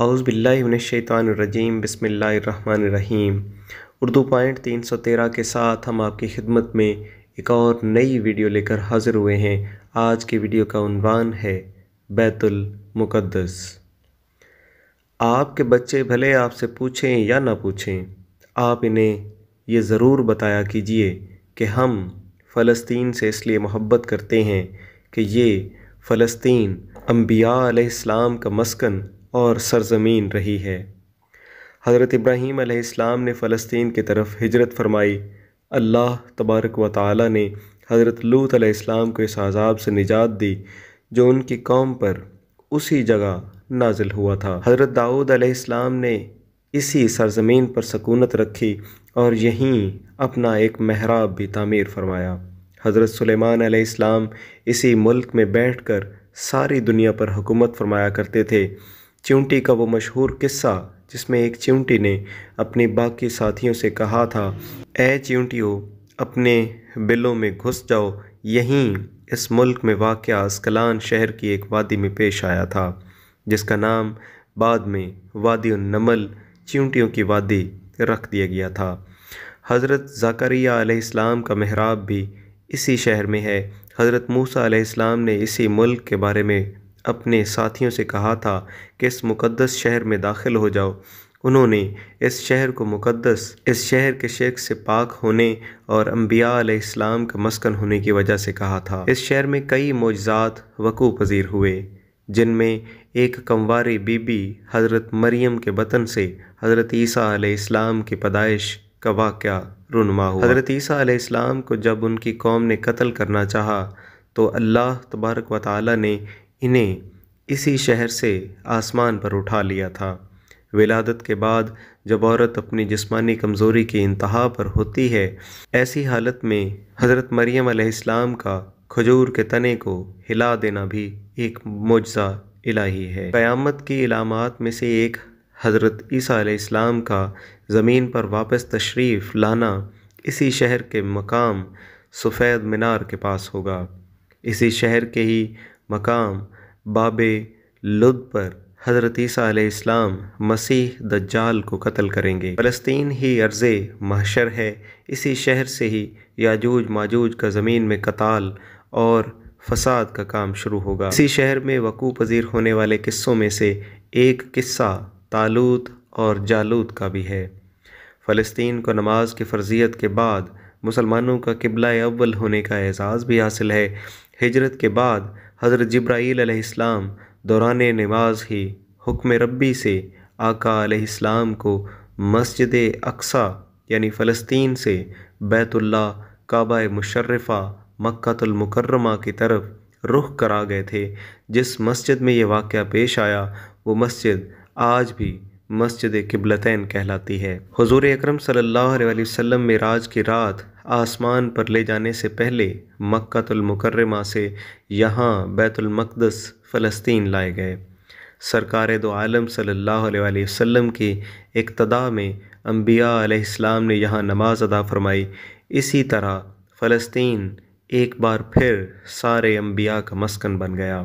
اعوذ باللہ من الشیطان الرجیم بسم اللہ الرحمن الرحیم۔ اردو پوائنٹ 313 کے ساتھ ہم آپ کی خدمت میں ایک اور نئی ویڈیو لے کر حاضر ہوئے ہیں۔ آج کی ویڈیو کا عنوان ہے بیت المقدس۔ آپ کے بچے بھلے آپ سے پوچھیں یا نہ پوچھیں، آپ انہیں یہ ضرور بتایا کیجئے کہ ہم فلسطین سے اس لیے محبت کرتے ہیں کہ یہ فلسطین انبیاء علیہ السلام کا مسکن اور سرزمین رہی ہے۔ حضرت ابراہیم علیہ السلام نے فلسطین کی طرف ہجرت فرمائی۔ اللہ تبارک و تعالی نے حضرت لوط علیہ السلام کو اس عذاب سے نجات دی جو ان کی قوم پر اسی جگہ نازل ہوا تھا۔ حضرت داؤد علیہ السلام نے اسی سرزمین پر سکونت رکھی اور یہیں اپنا ایک محراب بھی تعمیر فرمایا۔ حضرت سلیمان علیہ السلام اسی ملک میں بیٹھ کر ساری دنیا پر حکومت فرمایا کرتے تھے۔ چیونٹی کا وہ مشہور قصہ جس میں ایک چیونٹی نے اپنی باقی ساتھیوں سے کہا تھا، اے چیونٹیوں اپنے بلوں میں گھس جاؤ، یہیں اس ملک میں واقع اسکلان شہر کی ایک وادی میں پیش آیا تھا جس کا نام بعد میں وادی النمل چیونٹیوں کی وادی رکھ دیا گیا تھا۔ حضرت زکریا علیہ السلام کا محراب بھی اسی شہر میں ہے۔ حضرت موسیٰ علیہ السلام نے اسی ملک کے بارے میں اپنے ساتھیوں سے کہا تھا کہ اس مقدس شہر میں داخل ہو جاؤ۔ انہوں نے اس شہر کو مقدس اس شہر کے شرک سے پاک ہونے اور انبیاء علیہ السلام کا مسکن ہونے کی وجہ سے کہا تھا۔ اس شہر میں کئی معجزات وقوع پذیر ہوئے جن میں ایک کنواری بی بی حضرت مریم کے بطن سے حضرت عیسیٰ علیہ السلام کی پیدائش کا واقعہ رونما ہوا۔ حضرت عیسیٰ علیہ السلام کو جب ان کی قوم نے قتل کرنا چاہا تو اللہ تبارک و تعالی نے انہیں اسی شہر سے آسمان پر اٹھا لیا تھا۔ ولادت کے بعد جب عورت اپنی جسمانی کمزوری کی انتہا پر ہوتی ہے، ایسی حالت میں حضرت مریم علیہ السلام کا کھجور کے تنے کو ہلا دینا بھی ایک معجزہ الہی ہے۔ قیامت کی علامات میں سے ایک حضرت عیسیٰ علیہ السلام کا زمین پر واپس تشریف لانا اسی شہر کے مقام سفید مینار کے پاس ہوگا۔ اسی شہر کے ہی مقام باب لد پر حضرت عیسیٰ علیہ السلام مسیح دجال کو قتل کریں گے۔ فلسطین ہی ارض محشر ہے۔ اسی شہر سے ہی یاجوج ماجوج کا زمین میں قتال اور فساد کا کام شروع ہوگا۔ اسی شہر میں وقوع پذیر ہونے والے قصوں میں سے ایک قصہ طالوت اور جالوت کا بھی ہے۔ فلسطین کو نماز کی فرضیت کے بعد مسلمانوں کا قبلہ اول ہونے کا اعزاز بھی حاصل ہے۔ ہجرت کے بعد حضرت جبرائیل علیہ السلام دوران نماز ہی حکم ربی سے آقا علیہ السلام کو مسجد اقصیٰ یعنی فلسطین سے بیت اللہ کعبہ مشرفہ مکہ المکرمہ کی طرف رخ کرا گئے تھے۔ جس مسجد میں یہ واقعہ پیش آیا وہ مسجد آج بھی مسجد قبلتین کہلاتی ہے۔ حضور اکرم صلی اللہ علیہ وسلم معراج کی رات آسمان پر لے جانے سے پہلے مکہ المکرمہ سے یہاں بیت المقدس فلسطین لائے گئے۔ سرکار دو عالم صلی اللہ علیہ وسلم کی اقتداء میں انبیاء علیہ السلام نے یہاں نماز ادا فرمائی۔ اسی طرح فلسطین ایک بار پھر سارے انبیاء کا مسکن بن گیا۔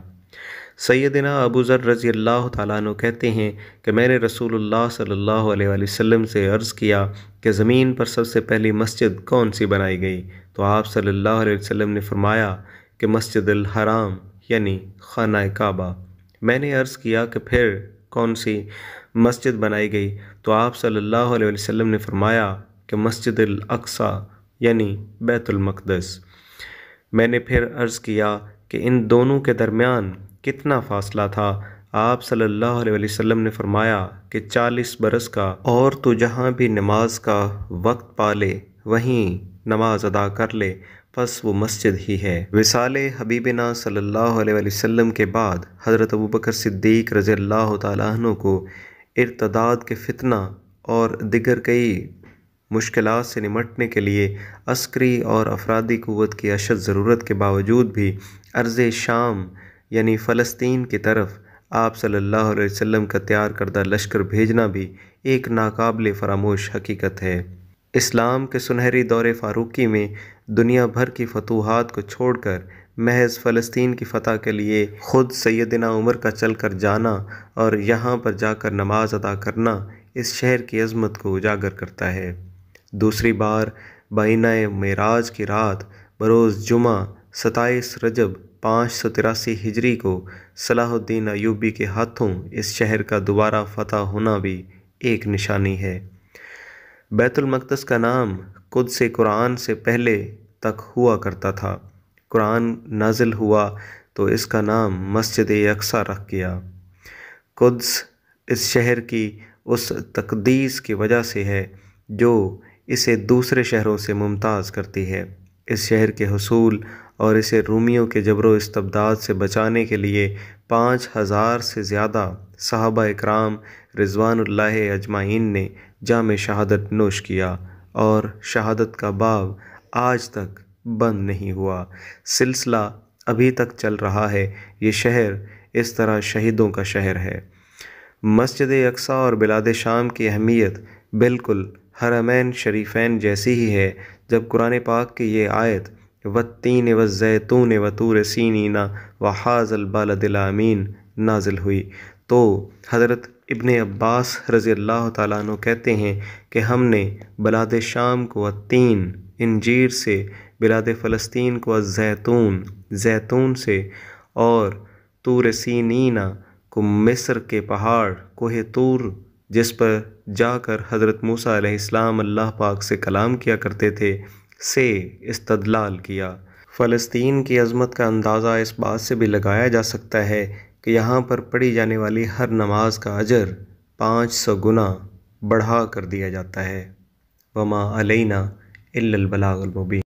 سیدنا ابو ذر رضی اللہ تعالیٰ عنہ کہتے ہیں کہ میں نے رسول اللہ صلی اللہ علیہ وسلم سے عرض کیا کہ زمین پر سب سے پہلی مسجد کون سی بنائی گئی؟ تو آپ صلی اللہ علیہ وسلم نے فرمایا کہ مسجد الحرام یعنی خانہ کعبہ۔ میں نے عرض کیا کہ پھر کون سی مسجد بنائی گئی؟ تو آپ صلی اللہ علیہ وسلم نے فرمایا کہ مسجد الاقصیٰ یعنی بیت المقدس۔ میں نے پھر عرض کیا کہ ان دونوں کے درمیان کتنا فاصلہ تھا؟ آپ صلی اللہ علیہ وسلم نے فرمایا کہ 40 برس کا، اور تو جہاں بھی نماز کا وقت پا لے وہیں نماز ادا کر لے، پس وہ مسجد ہی ہے۔ وصال حبیبنا صلی اللہ علیہ وسلم کے بعد حضرت ابوبکر صدیق رضی اللہ تعالیٰ عنہ کو ارتداد کے فتنہ اور دیگر کئی مشکلات سے نمٹنے کے لیے عسکری اور افرادی قوت کی اشد ضرورت کے باوجود بھی ارض شام یعنی فلسطین کی طرف آپ صلی اللہ علیہ وسلم کا تیار کردہ لشکر بھیجنا بھی ایک ناقابل فراموش حقیقت ہے۔ اسلام کے سنہری دور فاروقی میں دنیا بھر کی فتوحات کو چھوڑ کر محض فلسطین کی فتح کے لیے خود سیدنا عمر کا چل کر جانا اور یہاں پر جا کر نماز ادا کرنا اس شہر کی عظمت کو اجاگر کرتا ہے۔ دوسری بار بائینہ معراج کی رات بروز جمعہ 27 رجب 583 ہجری کو صلاح الدین ایوبی کے ہاتھوں اس شہر کا دوبارہ فتح ہونا بھی ایک نشانی ہے۔ بیت المقدس کا نام قدس قرآن سے پہلے تک ہوا کرتا تھا۔ قرآن نازل ہوا تو اس کا نام مسجد اقصیٰ رکھ گیا۔ قدس اس شہر کی اس تقدیس کی وجہ سے ہے جو اسے دوسرے شہروں سے ممتاز کرتی ہے۔ اس شہر کے حصول اور اسے رومیوں کے جبر و استبداد سے بچانے کے لیے 5000 سے زیادہ صحابہ اکرام رضوان اللہ اجمعین نے جام شہادت نوش کیا اور شہادت کا باب آج تک بند نہیں ہوا، سلسلہ ابھی تک چل رہا ہے۔ یہ شہر اس طرح شہیدوں کا شہر ہے۔ مسجد اقصیٰ اور بلاد شام کی اہمیت بالکل حرمین شریفین جیسی ہی ہے۔ جب قرآن پاک کی یہ آیت والتین والزیتون وطور سینین وہذا البلد الامین نازل ہوئی تو حضرت ابن عباس رضی اللہ تعالیٰ عنہ کہتے ہیں کہ ہم نے بلاد شام کو التین انجیر سے، بلاد فلسطین کو الزیتون زیتون سے، اور طور سینین کو مصر کے پہاڑ کوہ طور جس پر جا کر حضرت موسیٰ علیہ السلام اللہ پاک سے کلام کیا کرتے تھے سے استدلال کیا۔ فلسطین کی عظمت کا اندازہ اس بات سے بھی لگایا جا سکتا ہے کہ یہاں پر پڑھی جانے والی ہر نماز کا اجر 500 گنا بڑھا کر دیا جاتا ہے۔ وما علینا الا البلاغ المبین۔